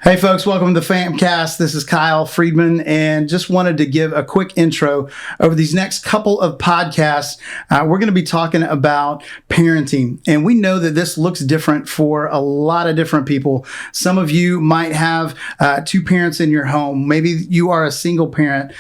Hey folks, welcome to the Famcast. This is Kyle Freedman, and just wanted to give a quick intro. Over these next couple of podcasts, we're going to be talking about parenting, and we know that this looks different for a lot of different people. Some of you might have two parents in your home. Maybe you are a single parent.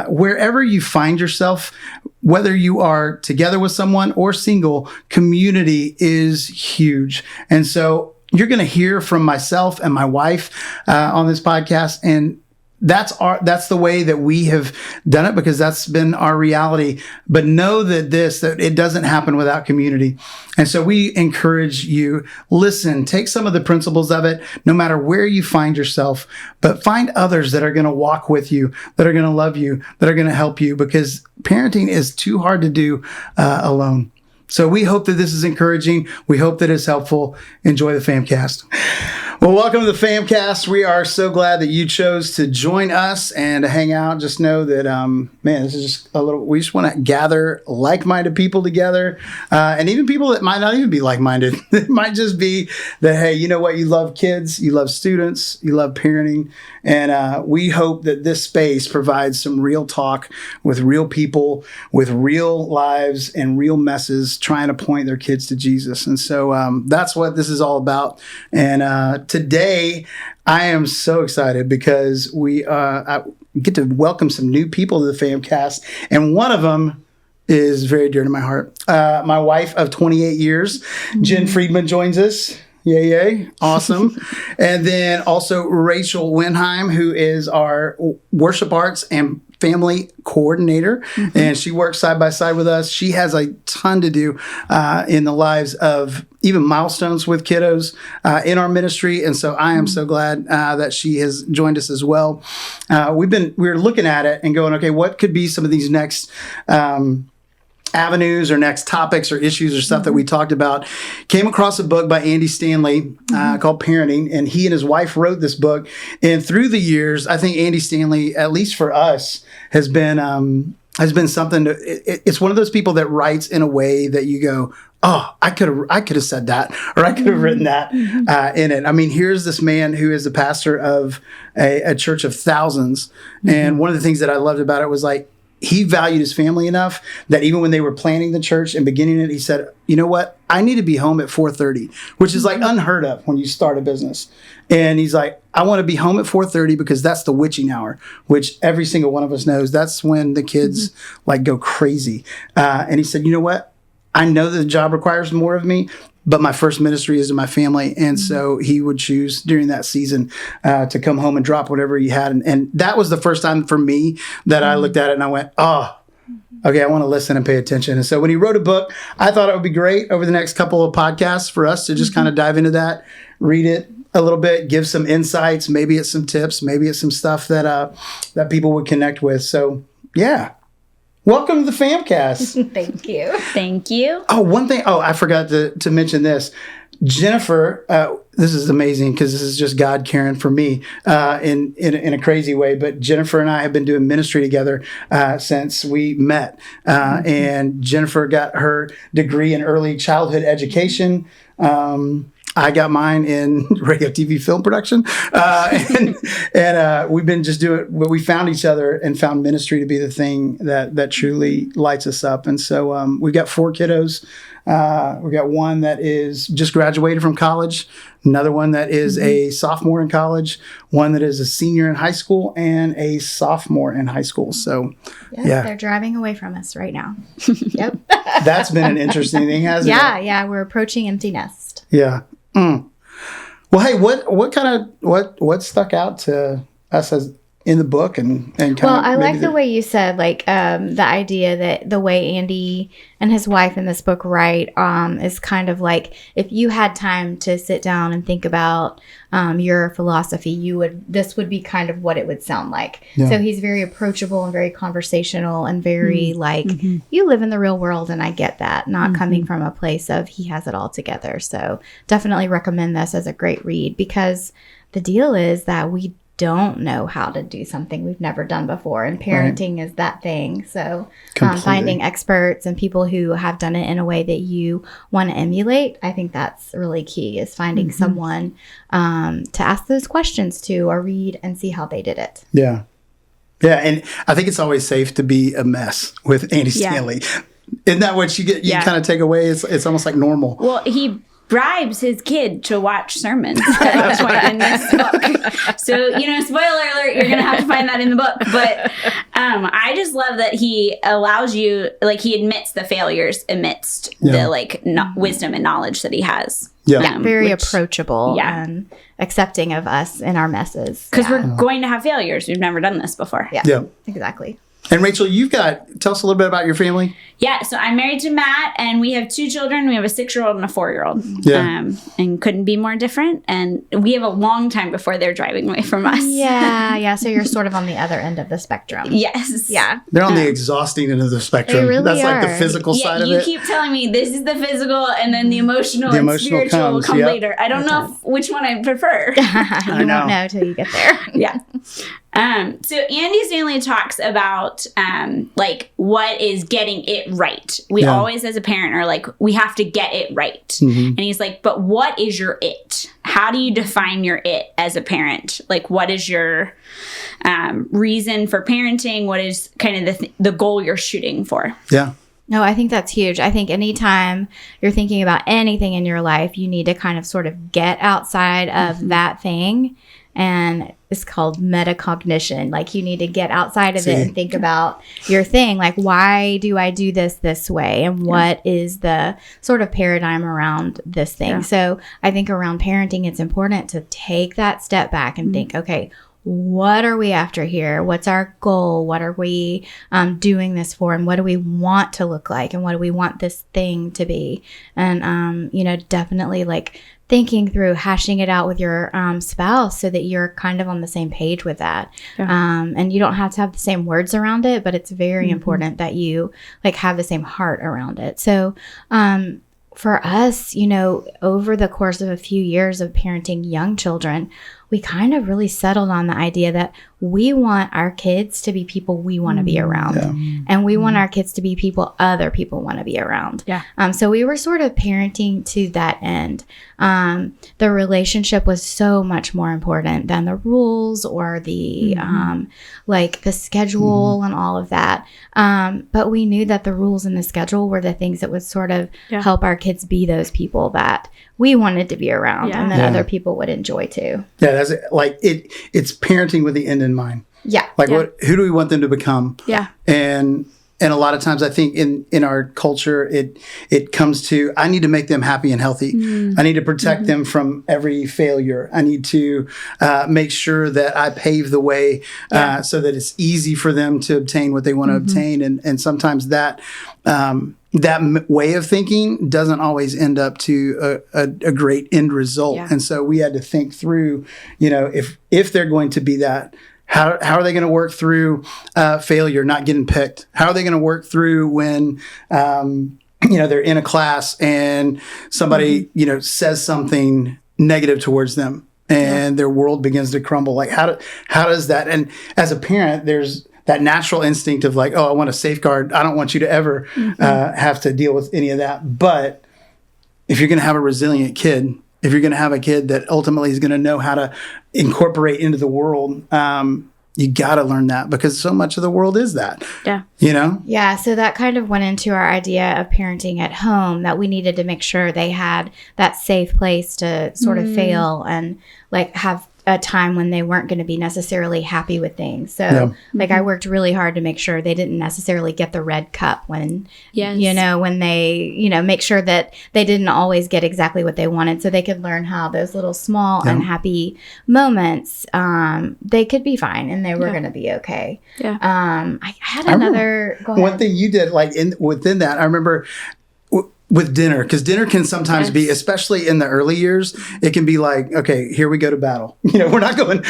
Wherever you find yourself, whether you are together with someone or single, community is huge. And so you're going to hear from myself and my wife on this podcast, and that's the way that we have done it because that's been our reality. But know that it doesn't happen without community. And so we encourage you, listen, take some of the principles of it, no matter where you find yourself, but find others that are going to walk with you, that are going to love you, that are going to help you, because parenting is too hard to do alone. So we hope that this is encouraging. We hope that it's helpful. Enjoy the Famcast. Well, welcome to the Famcast. We are so glad that you chose to join us and to hang out. Just know that, this is just we just want to gather like-minded people together, and even people that might not even be like-minded. It might just be that, hey, you know what? You love kids, you love students, you love parenting, and we hope that this space provides some real talk with real people, with real lives and real messes, trying to point their kids to Jesus. And so that's what this is all about. And today, I am so excited because I get to welcome some new people to the Famcast, and one of them is very dear to my heart. My wife of 28 years, Jen Freedman, joins us. Yay, yay. Awesome. And then also Rachel Winheim, who is our worship arts and family coordinator, and she works side by side with us. She has a ton to do in the lives of even milestones with kiddos in our ministry, and so I am so glad that she has joined us as well. We're looking at it and going, okay, what could be some of these next avenues or next topics or issues or stuff that we talked about. Came across a book by Andy Stanley called Parenting, and he and his wife wrote this book. And through the years, I think Andy Stanley, at least for us, has been something. It's one of those people that writes in a way that you go, oh, I could have said that, or I could have written that in it. I mean, here's this man who is the pastor of a church of thousands, and one of the things that I loved about it was like, he valued his family enough that even when they were planning the church and beginning it, he said, you know what? I need to be home at 4:30, which is like unheard of when you start a business. And he's like, I want to be home at 4:30 because that's the witching hour, which every single one of us knows. That's when the kids like go crazy. And he said, you know what? I know that the job requires more of me, but my first ministry is in my family. And so he would choose during that season to come home and drop whatever he had. And that was the first time for me that I looked at it and I went, oh, okay, I want to listen and pay attention. And so when he wrote a book, I thought it would be great over the next couple of podcasts for us to just kind of dive into that, read it a little bit, give some insights. Maybe it's some tips. Maybe it's some stuff that people would connect with. So yeah. Welcome to the Famcast. Thank you. Thank you. Oh, one thing. Oh, I forgot to mention this. Jennifer, this is amazing because this is just God caring for me in a crazy way. But Jennifer and I have been doing ministry together since we met. And Jennifer got her degree in early childhood education. I got mine in radio, TV, film production. And we've been just doing, but we found each other and found ministry to be the thing that truly lights us up. And so we've got 4 kiddos. We've got one that is just graduated from college, another one that is a sophomore in college, one that is a senior in high school, and a sophomore in high school. So, yeah. They're driving away from us right now. Yep. That's been an interesting thing, hasn't it? Yeah. We're approaching empty nest. Yeah. Well, hey, what stuck out to us as in the book and kind well, I like the way you said, like, the idea that the way Andy and his wife in this book write is kind of like if you had time to sit down and think about your philosophy, this would be kind of what it would sound like. Yeah. So he's very approachable and very conversational and very you live in the real world, and I get that, not coming from a place of he has it all together. So definitely recommend this as a great read, because the deal is that we don't know how to do something we've never done before. And parenting is that thing. So Completely. finding experts and people who have done it in a way that you want to emulate, I think that's really key, is finding someone to ask those questions to, or read and see how they did it. Yeah. Yeah. And I think it's always safe to be a mess with Andy Stanley. Isn't that what you kind of take away? It's almost like normal. Well, he bribes his kid to watch sermons at one point in this book. So, spoiler alert, you're going to have to find that in the book. But I just love that he allows you, he admits the failures amidst the wisdom and knowledge that he has. Yeah. Very approachable and accepting of us and our messes. Because we're going to have failures. We've never done this before. Yeah. Exactly. And Rachel, tell us a little bit about your family. Yeah, so I'm married to Matt, and we have 2 children. We have a 6-year-old and a 4-year-old. Yeah. And couldn't be more different. And we have a long time before they're driving away from us. Yeah. So you're sort of on the other end of the spectrum. Yes. Yeah. They're on the exhausting end of the spectrum. They really That's like the are. physical side of you it. keep telling me this is the physical, and then the emotional and spiritual will come later. I don't know which one I prefer. You won't know till you get there. Yeah. So Andy Stanley talks about what is getting it right. We always, as a parent, are like, we have to get it right. Mm-hmm. And he's like, but what is your it? How do you define your it as a parent? What is your reason for parenting? What is kind of the goal you're shooting for? Yeah. No, I think that's huge. I think anytime you're thinking about anything in your life, you need to kind of sort of get outside of that thing. And it's called metacognition. You need to get outside of it and think about your thing. Why do I do this way? And what is the sort of paradigm around this thing? Yeah. So I think around parenting, it's important to take that step back and think, okay, what are we after here? What's our goal? What are we doing this for? And what do we want to look like? And what do we want this thing to be? And, definitely thinking through, hashing it out with your spouse so that you're kind of on the same page with that. Yeah. And you don't have to have the same words around it, but it's very important that you have the same heart around it. So for us, over the course of a few years of parenting young children, we kind of really settled on the idea that we want our kids to be people we want to be around. Yeah. And we want our kids to be people other people want to be around. Yeah. So we were sort of parenting to that end. The relationship was so much more important than the rules or the the schedule and all of that. But we knew that the rules and the schedule were the things that would sort of help our kids be those people that we wanted to be around and that other people would enjoy too. Yeah, that's it's parenting with the end in mind. Yeah. Who do we want them to become? Yeah. And a lot of times I think in our culture, it comes to, I need to make them happy and healthy. I need to protect them from every failure. I need to make sure that I pave the way so that it's easy for them to obtain what they want to obtain. And sometimes that way of thinking doesn't always end up to a great end result. Yeah. And so we had to think through, if they're going to be that, how are they going to work through failure, not getting picked? How are they going to work through when, they're in a class and somebody, says something negative towards them and their world begins to crumble? How does that? And as a parent, there's that natural instinct of I want to safeguard. I don't want you to ever have to deal with any of that. But if you're going to have a resilient kid, if you're going to have a kid that ultimately is going to know how to incorporate into the world, you got to learn that, because so much of the world is that. Yeah. Yeah. So that kind of went into our idea of parenting at home, that we needed to make sure they had that safe place to sort of fail and have a time when they weren't going to be necessarily happy with things. So I worked really hard to make sure they didn't necessarily get the red cup when, when they, make sure that they didn't always get exactly what they wanted, so they could learn how those little small unhappy moments, they could be fine and they were going to be okay. Yeah. I had another, one thing you did within that, I remember with dinner, because dinner can sometimes be, especially in the early years, it can be like, okay, here we go to battle. We're not going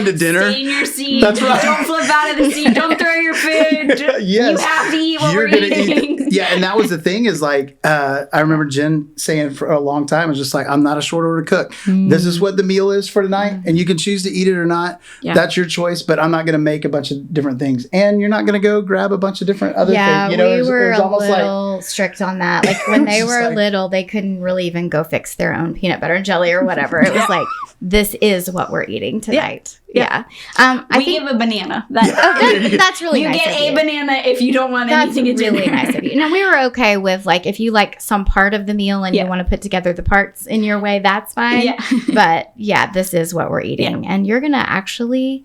to dinner. Stay in your seat. That's right. Don't flip out of the seat. Don't throw your food. Yes. You have to eat what we're gonna eating. eat. Yeah, and that was the thing is like, I remember Jen saying for a long time, it was just like, I'm not a short order cook. This is what the meal is for tonight, and you can choose to eat it or not. Yeah. That's your choice, but I'm not going to make a bunch of different things, and you're not going to go grab a bunch of different other things. We were a little strict on that. Like when they were little, they couldn't really even go fix their own peanut butter and jelly or whatever. It was like, this is what we're eating tonight. Yeah. I think give a banana. That's really nice. You get a banana if you don't want anything at dinner. That's really nice of you. Now, we were okay with like, if you like some part of the meal and you want to put together the parts in your way, that's fine. Yeah. But this is what we're eating. Yeah. And you're going to actually,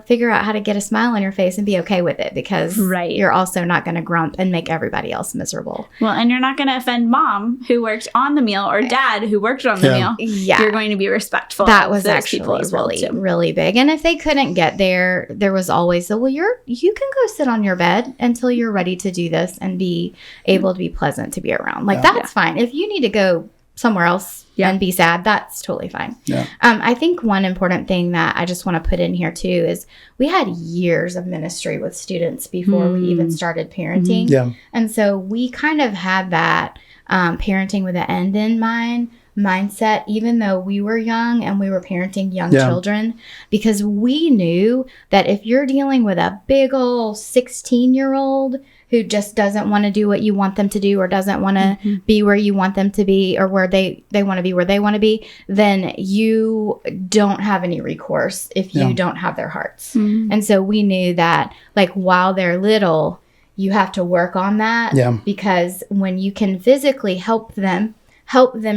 figure out how to get a smile on your face and be okay with it, because you're also not going to grump and make everybody else miserable. Well, and you're not going to offend mom who worked on the meal or dad who worked on the meal. Yeah. You're going to be respectful. That was actually really big. And if they couldn't get there, there was always you can go sit on your bed until you're ready to do this and be able to be pleasant to be around. Like that's fine. If you need to go somewhere else and be sad, that's totally fine. Yeah. I think one important thing that I just want to put in here too is we had years of ministry with students before we even started parenting. Yeah. And so we kind of had that parenting with an end in mind mindset, even though we were young and we were parenting young children, because we knew that if you're dealing with a big old 16-year-old who just doesn't want to do what you want them to do or doesn't want to be where you want them to be or where they want to be where they want to be, then you don't have any recourse if you don't have their hearts. And so we knew that like while they're little, you have to work on that because when you can physically help them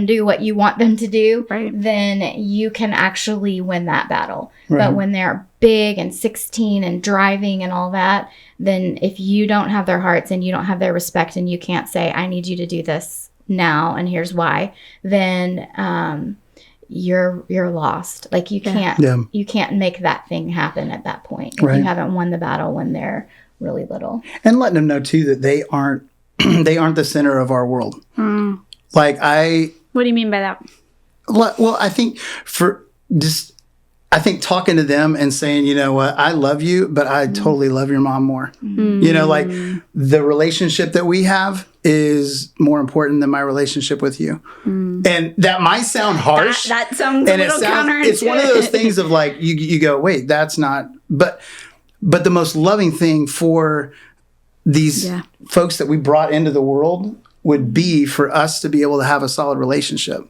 do what you want them to do, then you can actually win that battle. But when they're big and 16 and driving and all that, then if you don't have their hearts and you don't have their respect and you can't say, I need you to do this now and here's why, then you're lost. Like you can't make that thing happen at that point if you haven't won the battle when they're really little. And letting them know too that they aren't the center of our world. Like what do you mean by that? Well, I think talking to them and saying, you know what, I love you, but I totally love your mom more. Like the relationship that we have is more important than my relationship with you. And that might sound harsh. That sounds a little counterintuitive. It's one of those things of like, you go, wait, that's not, but the most loving thing for these folks that we brought into the world would be for us to be able to have a solid relationship.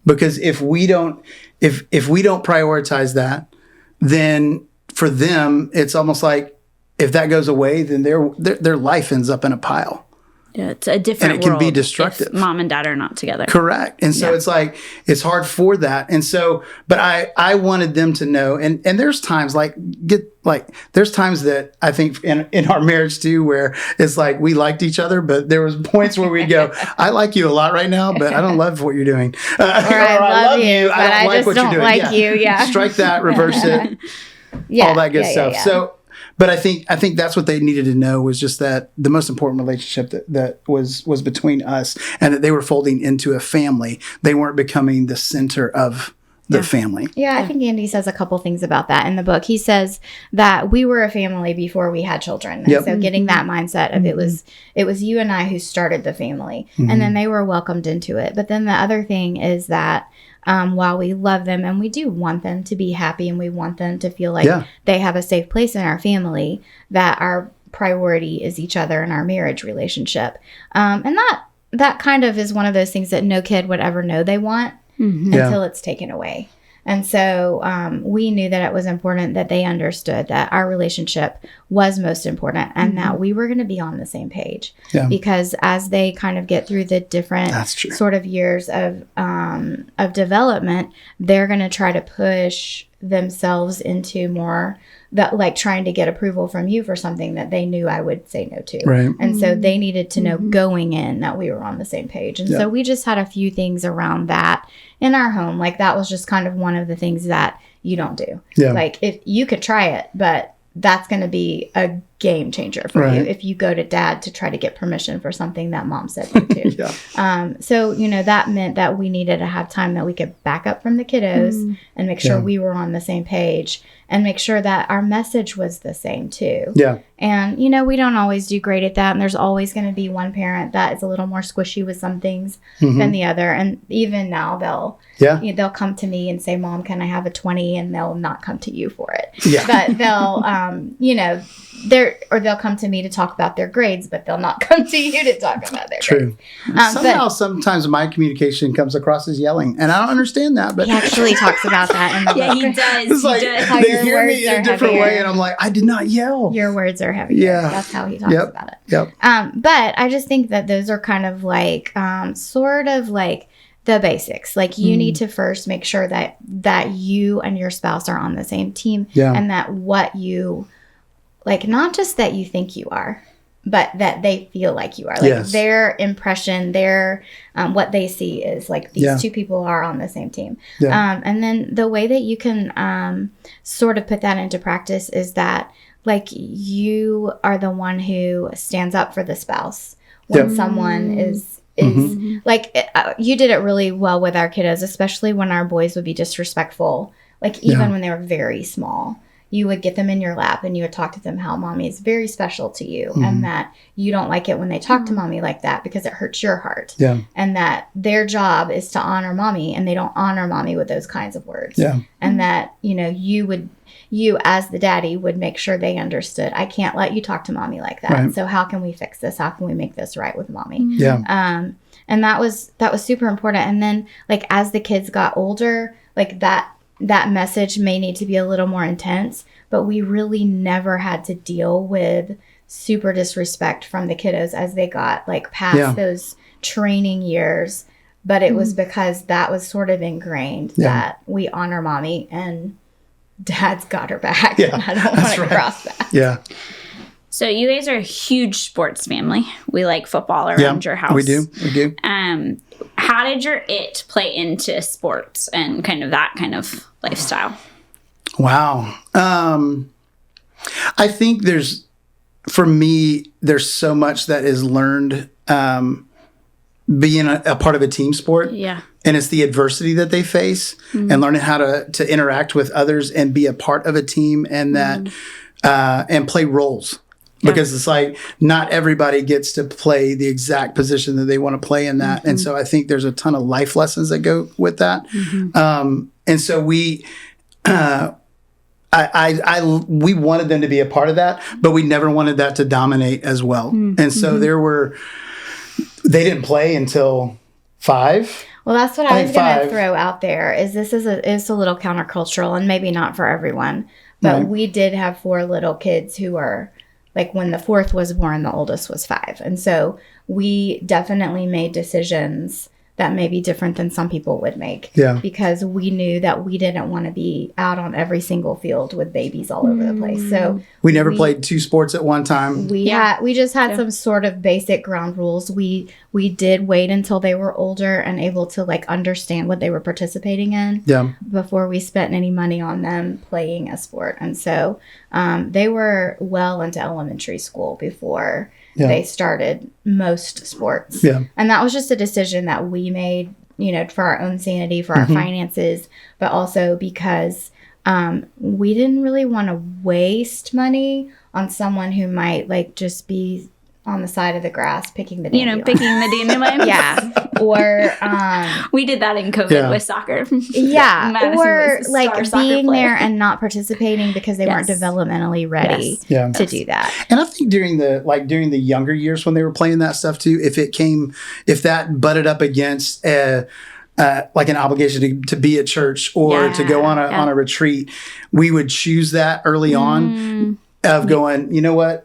Because if we don't prioritize that, then for them, it's almost like if that goes away, then their life ends up in a pile. Yeah, it's a different world. And it can be destructive. If mom and dad are not together. Correct. And so it's like, it's hard for that. And so, but I wanted them to know, and there's times there's times that I think in our marriage too, where it's like, we liked each other, but there was points where we'd go, I like you a lot right now, but I don't love what you're doing. Or I love you, but I just don't like you. Yeah. Strike that, reverse it. All that good stuff. Yeah. So, but I think that's what they needed to know, was just that the most important relationship that was between us, and that they were folding into a family. They weren't becoming the center of the family. Yeah, I think Andy says a couple things about that in the book. He says that we were a family before we had children. And so getting that mindset of it was you and I who started the family, and then they were welcomed into it. But then the other thing is that while we love them and we do want them to be happy and we want them to feel like they have a safe place in our family, that our priority is each other and our marriage relationship. And that kind of is one of those things that no kid would ever know they want until it's taken away. And so we knew that it was important that they understood that our relationship was most important and that we were going to be on the same page. Yeah. Because as they kind of get through the different sort of years of development, they're going to try to push themselves into more that, like, trying to get approval from you for something that they knew I would say no to. Right. And so they needed to know going in that we were on the same page. And so we just had a few things around that in our home. Like, that was just kind of one of the things that you don't do. Yeah. Like, if you could try it, but that's going to be a game changer for you if you go to dad to try to get permission for something that mom said no to. So, that meant that we needed to have time that we could back up from the kiddos and make sure we were on the same page and make sure that our message was the same too. Yeah. And, we don't always do great at that. And there's always going to be one parent that is a little more squishy with some things than the other. And even now they'll come to me and say, Mom, can I have a 20? And they'll not come to you for it. Yeah. But they'll, they'll come to me to talk about their grades, but they'll not come to you to talk about their grades. Sometimes my communication comes across as yelling, and I don't understand that. But he actually talks about that in the book. He does. It's like they hear me in a different way, and I'm like, I did not yell. Your words are heavier. Yeah, that's how he talks about it. Yep. But I just think that those are kind of like, sort of like the basics. Like you need to first make sure that you and your spouse are on the same team, and that what you like, not just that you think you are, but that they feel like you are. Like their impression, their what they see is like these two people are on the same team. And then the way that you can sort of put that into practice is that like you are the one who stands up for the spouse when someone is like you did it really well with our kiddos, especially when our boys would be disrespectful. Like even when they were very small. You would get them in your lap and you would talk to them how mommy is very special to you and that you don't like it when they talk to mommy like that because it hurts your heart. And that their job is to honor mommy and they don't honor mommy with those kinds of words. And that, you as the daddy would make sure they understood, I can't let you talk to mommy like that. Right. So how can we fix this? How can we make this right with mommy? And that was super important. And then like as the kids got older, like that message may need to be a little more intense, but we really never had to deal with super disrespect from the kiddos as they got like past those training years. But it was because that was sort of ingrained that we honor mommy and dad's got her back. I don't want to cross that. So you guys are a huge sports family. We like football around your house. We do. How did your it play into sports and kind of that kind of lifestyle? Wow. I think there's so much that is learned being a part of a team sport. And it's the adversity that they face and learning how to interact with others and be a part of a team and that and play roles. Because it's like not everybody gets to play the exact position that they want to play in that. And so I think there's a ton of life lessons that go with that. And so we wanted them to be a part of that, but we never wanted that to dominate as well. And so they didn't play until 5. Well, that's what I was going to throw out there is this is a little countercultural and maybe not for everyone, but we did have 4 little kids who were like when the 4th was born, the oldest was 5. And so we definitely made decisions that may be different than some people would make. Because we knew that we didn't want to be out on every single field with babies all over the place. So we never played 2 sports at one time. We just had some sort of basic ground rules. We did wait until they were older and able to like understand what they were participating in before we spent any money on them playing a sport. And so they were well into elementary school before they started most sports. And that was just a decision that we made, for our own sanity, for our finances, but also because we didn't really want to waste money on someone who might like just be on the side of the grass picking the dandelion. Picking the dandelions. Or we did that in COVID with soccer. Or like being there and not participating because they weren't developmentally ready to do that. And I think during the younger years when they were playing that stuff too, if that butted up against like an obligation to be at church or to go on a retreat, we would choose that early on of going, you know what?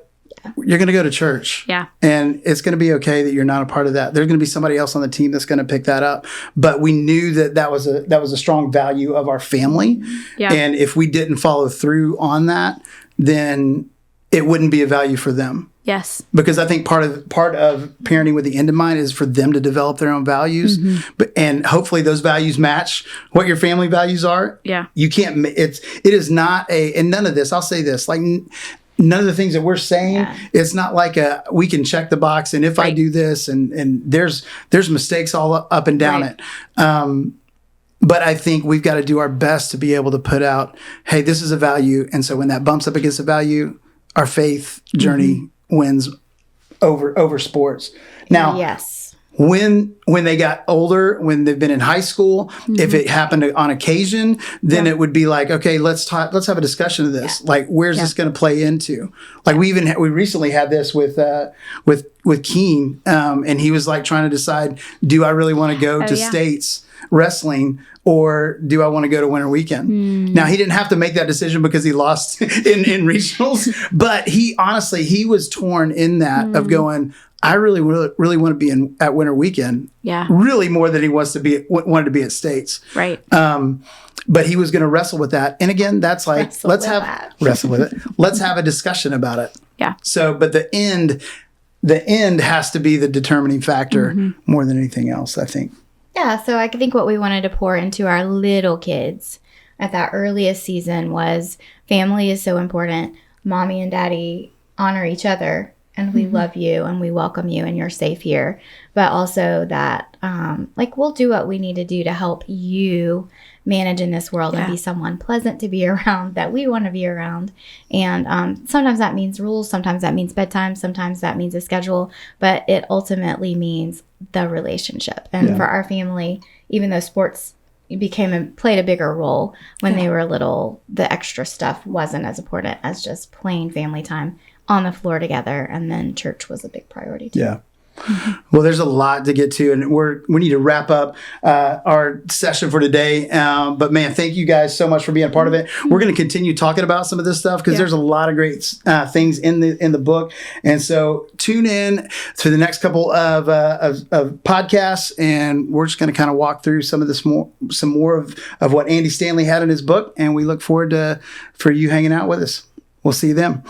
You're going to go to church. And it's going to be okay that you're not a part of that. There's going to be somebody else on the team that's going to pick that up. But we knew that was a strong value of our family. And if we didn't follow through on that, then it wouldn't be a value for them. Because I think part of parenting with the end in mind is for them to develop their own values, and hopefully those values match what your family values are. You can't. It is not and none of this. I'll say this: like none of the things that we're saying, it's not like we can check the box and if I do this and there's mistakes all up and down it. But I think we've got to do our best to be able to put out, hey, this is a value. And so when that bumps up against a value, our faith journey wins over sports. Now, when they got older, when they've been in high school, if it happened on occasion, then it would be like, okay, let's have a discussion of this. Like, where's this going to play into? Like we recently had this with Keen, and he was like trying to decide, do I really want to go to states wrestling or do I want to go to Winter Weekend? Now, he didn't have to make that decision because he lost in regionals, but he was torn in that of going, I really want to be at Winter Weekend. Yeah. Really more than he wanted to be at states. Right. But he was going to wrestle with that. And again, that's like, wrestle with it. Let's have a discussion about it. Yeah. So, but the end has to be the determining factor more than anything else, I think. Yeah. So I think what we wanted to pour into our little kids at that earliest season was family is so important. Mommy and daddy honor each other. And we love you and we welcome you and you're safe here. But also that, we'll do what we need to do to help you manage in this world and be someone pleasant to be around that we want to be around. And sometimes that means rules. Sometimes that means bedtime. Sometimes that means a schedule. But it ultimately means the relationship. And for our family, even though sports played a bigger role when they were little, the extra stuff wasn't as important as just plain family time on the floor together, and then church was a big priority too. Yeah. Well, there's a lot to get to, and we need to wrap up our session for today. But man, thank you guys so much for being a part of it. We're going to continue talking about some of this stuff because there's a lot of great things in the book. And so tune in to the next couple of podcasts, and we're just going to kind of walk through some more of what Andy Stanley had in his book. And we look forward for you hanging out with us. We'll see you then.